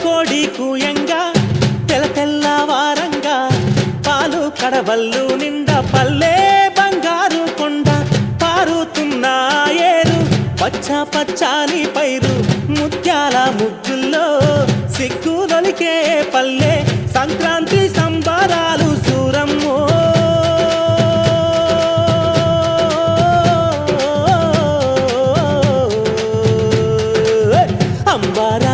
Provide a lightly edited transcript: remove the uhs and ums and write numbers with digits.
కోడి కూయంగా తెల తెల్లవారంగా పాలు కడవల్లు నిండా పల్లె బంగారు కొండ పారుతున్న ఏరు పచ్చ పచ్చాని పైరు ముత్యాల ముగ్గుల్లో సిగ్గులొలికే పల్లె సంక్రాంతి సంబరాలు సూరమ్మో అంబారా